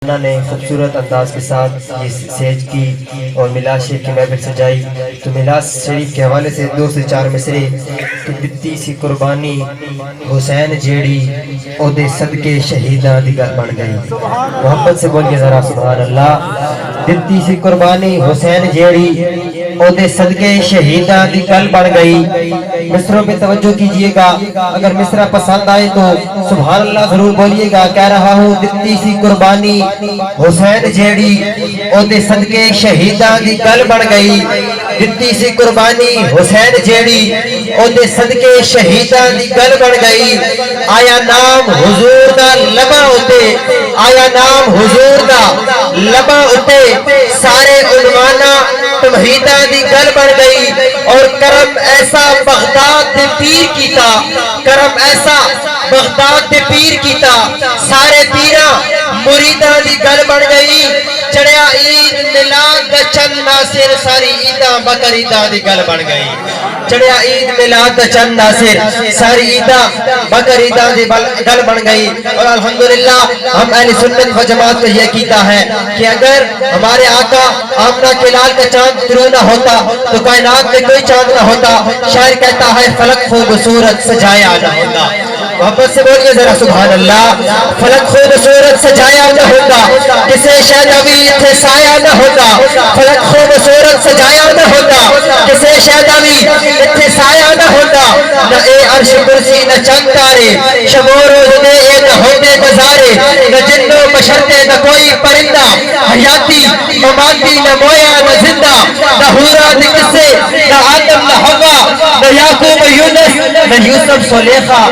نے خوبصورت انداز کے ساتھ یہ سیج کی اور میلاد شریف کی محفل سجائی، تو میلاد شریف کے حوالے سے 2 سے 4 مصرے کہ دتی سی قربانی حسین جیڑی او دے صدقے شہیداں دی گل بن گئی۔ محبت سے بولیے ذرا سبحان اللہ۔ دتی سی قربانی حسین جیڑی او دے صدقے شہیداں دی گل بن گئی۔ مصروں پہ توجہ کیجئے گا، اگر مصرع پسند آئے تو سبحان اللہ ضرور بولیے گا۔ کہہ رہا ہوں دتی سی قربانی حسین جیڑی او دے صدقے شہیداں دی گل بن گئی۔ دتی سی قربانی حسین جیڑی او دے صدقے شہیداں دی گل بن گئی۔ آیا نام حضور دا لبا اتے، آیا نام حضور دا لبا اتے، سارے عنوانہ تمہیداں دی گل بن گئی۔ اور کرم ایسا بغداد دے پیر کیتا، کرم ایسا بغداد دے پیر کیتا، سارے پیراں مریداں دی گل بن گئی۔ چڑھیا عید میلاد دا چند ناصر، ساری عیداں بکر عیداں دی گل بن گئی۔ چڑھیا عید میلاد دا چند ناصر، ساری عیداں بکر عیداں دی گل بن گئی۔ اور الحمدللہ ہم اہل سنت و جماعت کو یہ کیتا ہے کہ اگر ہمارے آقا آمنہ کے لال کا چاند طلوع نہ ہوتا تو کائنات میں کوئی چاند نہ ہوتا۔ شاعر کہتا ہے فلک خوبصورت سجایا نہ ہوتا۔ محبت سے بولیے ذرا سبحان اللہ۔ فلک خوبصورت سجایا نہ ہوتا، کسے شہدوی اتھے سایہ نہ ہوتا۔ فلک خوبصورت سجایا نہ ہوتا، کسے شہدوی اتھے سایہ نہ ہوتا۔ نہ اے عرش کرسی نہ چند تارے، شب و روز دے اے نہ ہوتے نظارے۔ نہ جن و بشرتے نہ کوئی پرندہ، حیاتی مماتی نہ مویا نہ زندہ۔ نہ حورا نہ کسے نہ آدم نہ حوا، نہ یعقوب یونس نہ یوسف سلیخا۔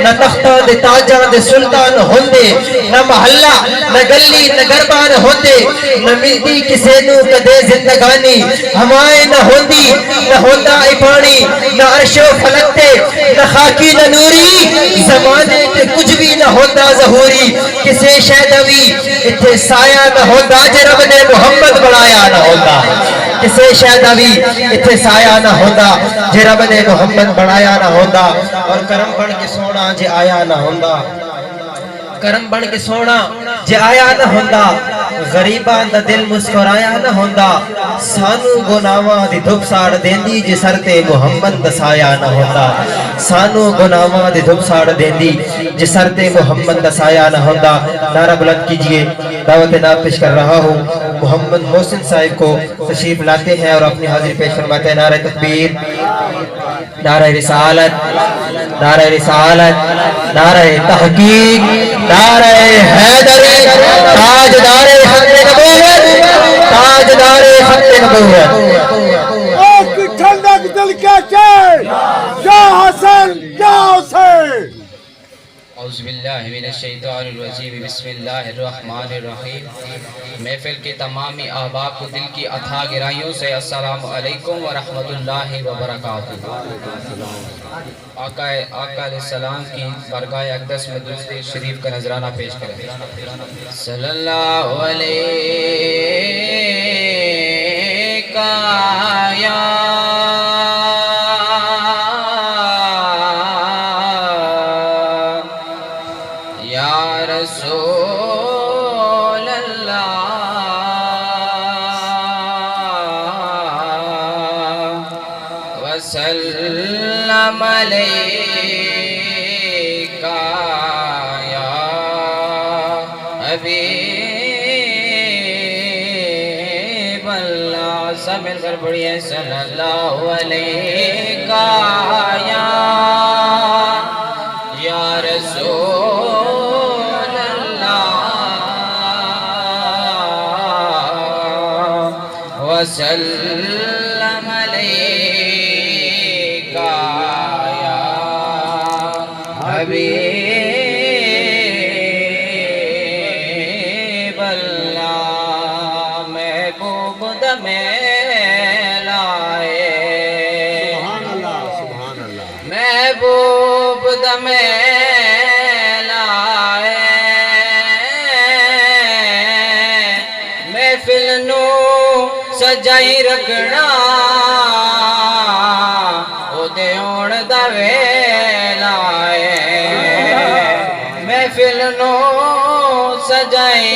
نہ تختہ دے تاجاں دے سلطان ہوندے، نہ محلہ نہ گلی نہ گربان ہوندے۔ نہ ملتی کسے نو کدے زندگانی، ہوائیں نہ ہوندی نہ ہوندا ای پانی۔ نہ عرش و فلک تے نہ خاکی نہ نوری، زمانے تے کچھ بھی نہ ہوندا ظہوری۔ کسے شہدوی اتھے سایہ نہ ہوندا، جے رب نے محمد بنایا نہ ہوندا۔ کسے شہدوی اتھے سایہ نہ ہوندا، جے رب نے محمد بنایا نہ ہوندا۔ اور کرم بن کے سونا جے آیا نہ ہوندا، کرم بن کے سونا جے آیا نہ ہوندا۔ غریباں دا دل مسکرایا نہ ہوندا، سانو گناہاں دی دھپ ساڑ دیندی جے سر تے محمد دسایا نہ ہوندا۔ سانو گناہاں دی دھپ ساڑ دیندی جے سر تے محمد دسایا نہ ہوندا۔ نعرہ بلند کیجئے۔ دعوت نعت پیش کر رہا ہوں، محمد محسن صاحب کو تشریف لاتے ہیں اور اپنی حاضری پیش فرماتے ہیں۔ نعرہ تکبیر، نعرہ رسالت، نعرہ رسالت، نعرہ تحقیق، نعرہ حیدری، تاجدار ختم نبوت، تاجدار ختم نبوت۔ ایک ٹھنڈک دل کے چین، یا حسن یا حسین۔ اعوذ باللہ من الشیطان الرجیم، بسم اللہ الرحمن الرحیم۔ محفل کے تمامی احباب کو دل کی اتھا گرائیوں سے السلام علیکم ورحمت اللہ وبرکاتہ۔ آقا علیہ السلام کی بارگاہ اقدس میں درود شریف کا نذرانہ پیش کریں۔ صلی اللہ علیہ یا رسول اللہ وسلم علیکہ یا حبیب اللہ۔ سب مل کر پڑھیے صلی اللہ علیہ یا رسول وسلم علیکہ یا حبیب اللہ۔ محبوب دم لائے، محبوب دم لائے، محفل نو سجائی رکھنا، او دے ہون دا ویلا ہے۔ محفل نو سجائی